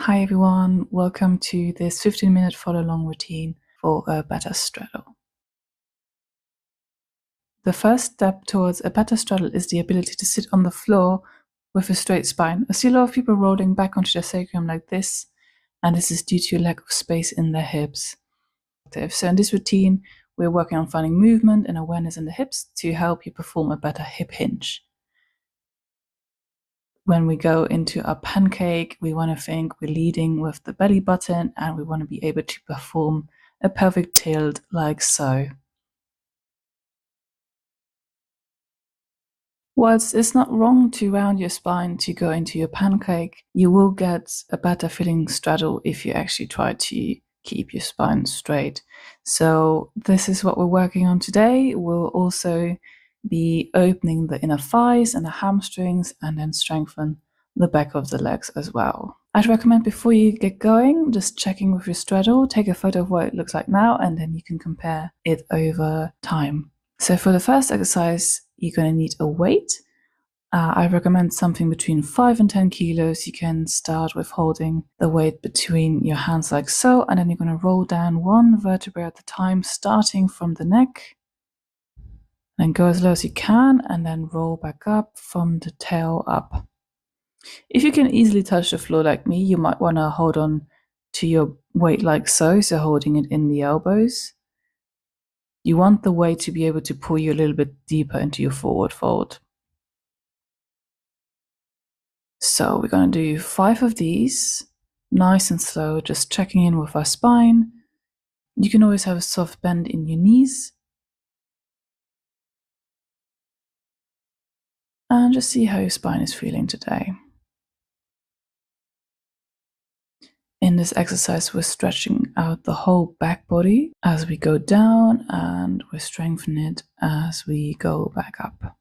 Hi everyone, welcome to this 15-minute follow-along routine for a better straddle. The first step towards a better straddle is the ability to sit on the floor with a straight spine. I see a lot of people rolling back onto their sacrum like this, and this is due to a lack of space in their hips. So in this routine, we're working on finding movement and awareness in the hips to help you perform a better hip hinge. When we go into our pancake, we want to think we're leading with the belly button and we want to be able to perform a pelvic tilt like so. Whilst it's not wrong to round your spine to go into your pancake, you will get a better feeling straddle if you actually try to keep your spine straight. So this is what we're working on today. We'll also be opening the inner thighs and the hamstrings and then strengthen the back of the legs as well. I'd recommend before you get going, just checking with your straddle, take a photo of what it looks like now, and then you can compare it over time. So for the first exercise, you're going to need a weight. I recommend something between 5 and 10 kilos. You can start with holding the weight between your hands like so, and then you're going to roll down one vertebrae at a time, starting from the neck. Then go as low as you can, and then roll back up from the tail up. If you can easily touch the floor like me, you might want to hold on to your weight like so, so holding it in the elbows. You want the weight to be able to pull you a little bit deeper into your forward fold. So we're going to do 5 of these, nice and slow, just checking in with our spine. You can always have a soft bend in your knees. And just see how your spine is feeling today. In this exercise, we're stretching out the whole back body as we go down, and we're strengthening it as we go back up.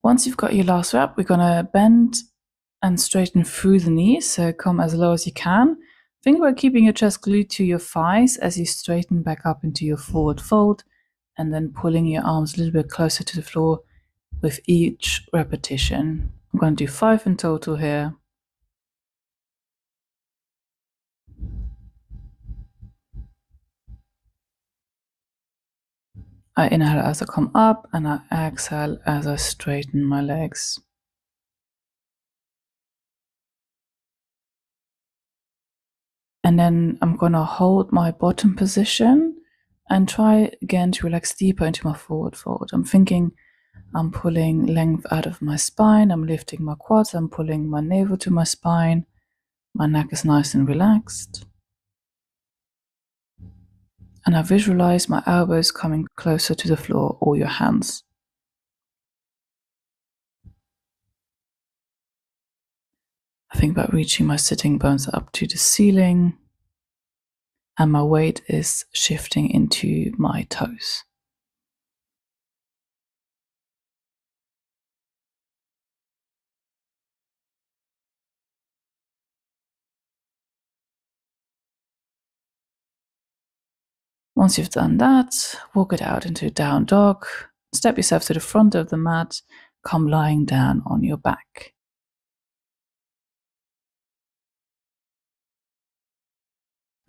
Once you've got your last rep, we're going to bend and straighten through the knees, so come as low as you can. Think about keeping your chest glued to your thighs as you straighten back up into your forward fold, and then pulling your arms a little bit closer to the floor with each repetition. I'm going to do 5 in total here. I inhale as I come up, and I exhale as I straighten my legs. And then I'm going to hold my bottom position and try again to relax deeper into my forward fold. I'm thinking I'm pulling length out of my spine, I'm lifting my quads, I'm pulling my navel to my spine, my neck is nice and relaxed. And I visualize my elbows coming closer to the floor or your hands. I think about reaching my sitting bones up to the ceiling, and my weight is shifting into my toes. Once you've done that, walk it out into down dog, step yourself to the front of the mat, come lying down on your back.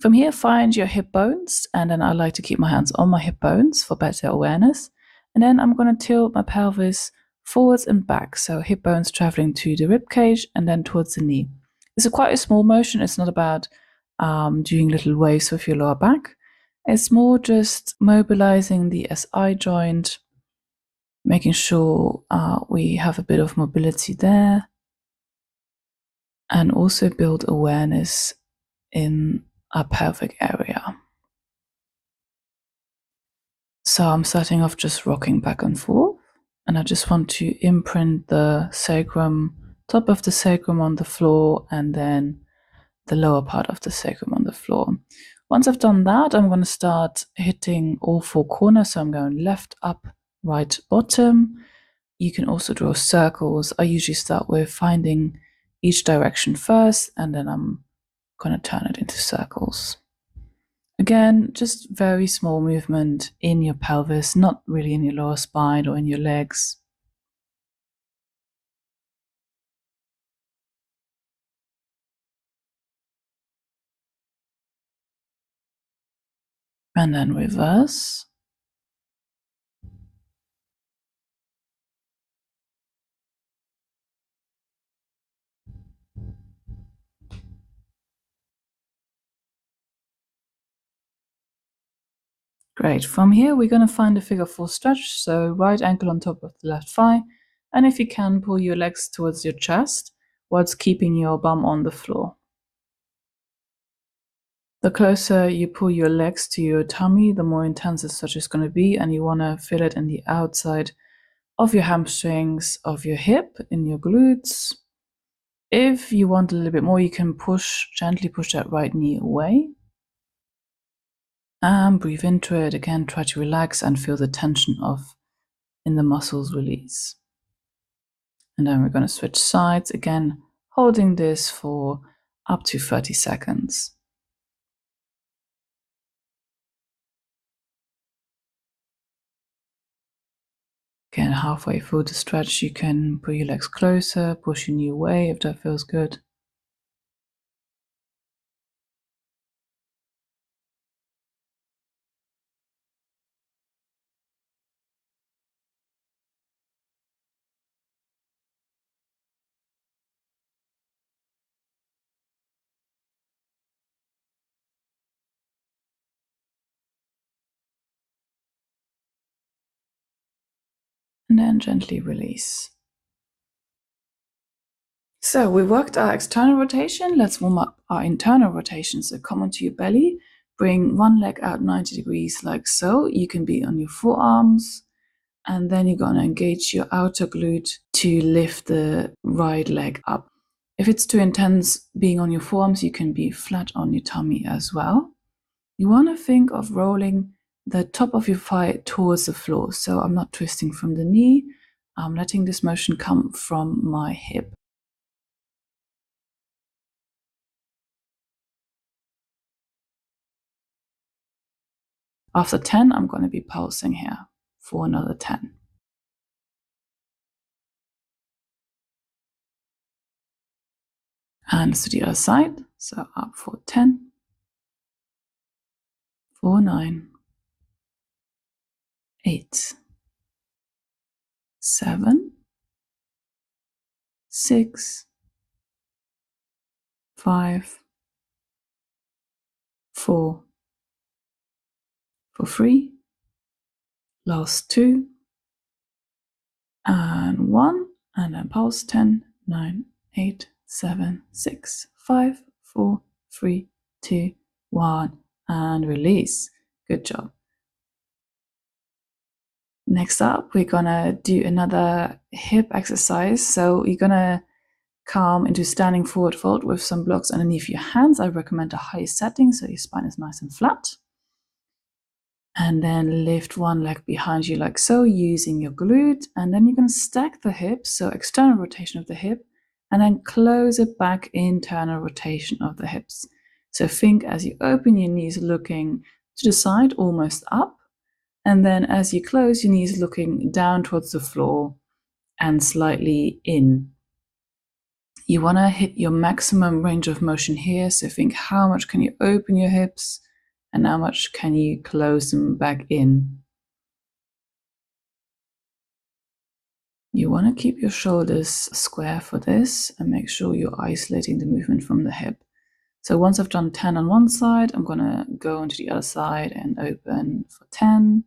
From here, find your hip bones, and then I like to keep my hands on my hip bones for better awareness. And then I'm going to tilt my pelvis forwards and back, so hip bones traveling to the rib cage and then towards the knee. It's quite a small motion. It's not about doing little waves with your lower back. It's more just mobilizing the SI joint, making sure we have a bit of mobility there, and also build awareness in our pelvic area. So I'm starting off just rocking back and forth, and I just want to imprint the sacrum, top of the sacrum on the floor, and then the lower part of the sacrum on the floor. Once I've done that, I'm going to start hitting all four corners. So I'm going left, up, right, bottom. You can also draw circles. I usually start with finding each direction first, and then I'm going to turn it into circles. Again, just very small movement in your pelvis, not really in your lower spine or in your legs. And then reverse. Great. From here, we're going to find a figure four stretch. So right ankle on top of the left thigh. And if you can, pull your legs towards your chest whilst keeping your bum on the floor. The closer you pull your legs to your tummy, the more intense the stretch is going to be. And you want to feel it in the outside of your hamstrings, of your hip, in your glutes. If you want a little bit more, you can gently push that right knee away. And breathe into it. Again, try to relax and feel the tension in the muscles release. And then we're going to switch sides, again, holding this for up to 30 seconds. Again, halfway through the stretch, you can pull your legs closer, push your knee away if that feels good. And then gently release. So we worked our external rotation. Let's warm up our internal rotation. So come onto your belly, bring one leg out 90 degrees like so. You can be on your forearms, and then you're going to engage your outer glute to lift the right leg up. If it's too intense being on your forearms, you can be flat on your tummy as well. You want to think of rolling the top of your thigh towards the floor. So I'm not twisting from the knee. I'm letting this motion come from my hip. After 10, I'm going to be pulsing here for another 10. Hands to the other side. So up for 10, for 9, 8, 7, 6, 5, 4, for 3, last 2, and 1, and then pulse 10, 9, 8, 7, 6, 5, 4, 3, 2, 1, and release. Good job. Next up, we're gonna do another hip exercise. So you're gonna come into standing forward fold with some blocks underneath your hands. I recommend a high setting so your spine is nice and flat. And then lift one leg behind you like so, using your glute. And then you're going to stack the hips, so external rotation of the hip, and then close it back, internal rotation of the hips. So think as you open your knees looking to the side, almost up. And then as you close your knees looking down towards the floor and slightly in. You want to hit your maximum range of motion here. So think how much can you open your hips and how much can you close them back in. You want to keep your shoulders square for this and make sure you're isolating the movement from the hip. So once I've done 10 on one side, I'm going to go onto the other side and open for 10.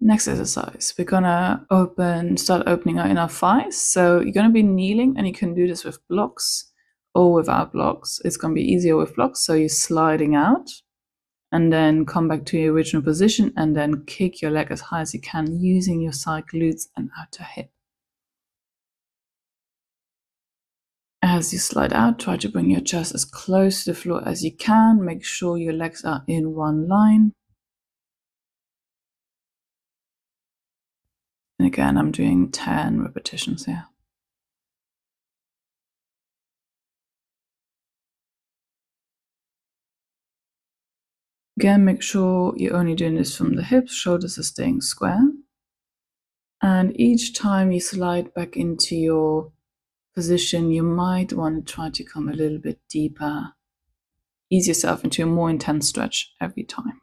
Next exercise, we're gonna start opening our inner thighs. So you're gonna be kneeling, and you can do this with blocks or without blocks. It's gonna be easier with blocks, so you're sliding out and then come back to your original position and then kick your leg as high as you can using your side glutes and outer hip. As you slide out, try to bring your chest as close to the floor as you can. Make sure your legs are in one line. And again, I'm doing 10 repetitions here. Again, make sure you're only doing this from the hips, shoulders are staying square. And each time you slide back into your position, you might want to try to come a little bit deeper. Ease yourself into a more intense stretch every time.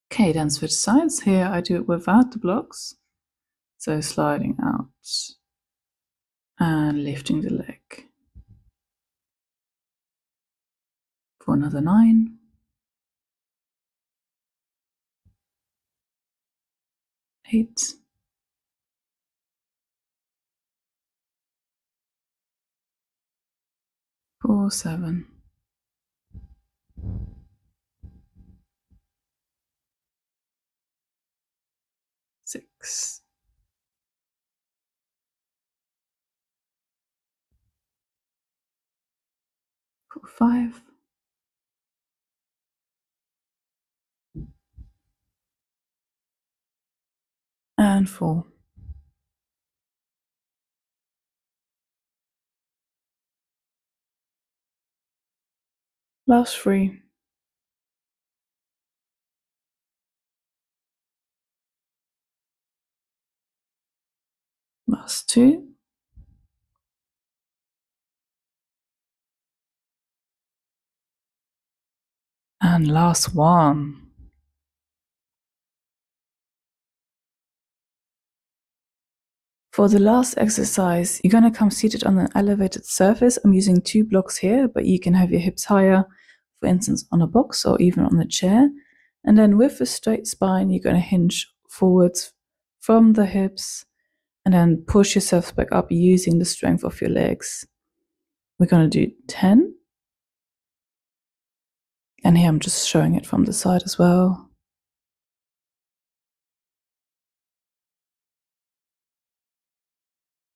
Okay, then switch sides. Here I do it without the blocks. So sliding out and lifting the leg. For another 9. 8. 4, 7. 6. 4, 5. And 4. Last 3. Last 2. And last 1. For the last exercise, you're going to come seated on an elevated surface. I'm using 2 blocks here, but you can have your hips higher, for instance, on a box or even on a chair. And then with a straight spine, you're going to hinge forwards from the hips and then push yourself back up using the strength of your legs. We're going to do 10. And here I'm just showing it from the side as well.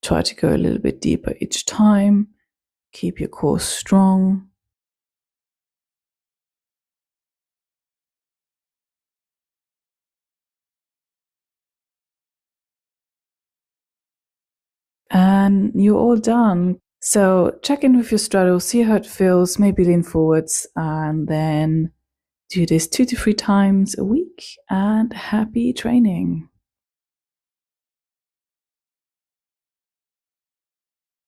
Try to go a little bit deeper each time. Keep your core strong. And you're all done. So check in with your straddle, see how it feels, maybe lean forwards, and then do this 2 to 3 times a week, and happy training.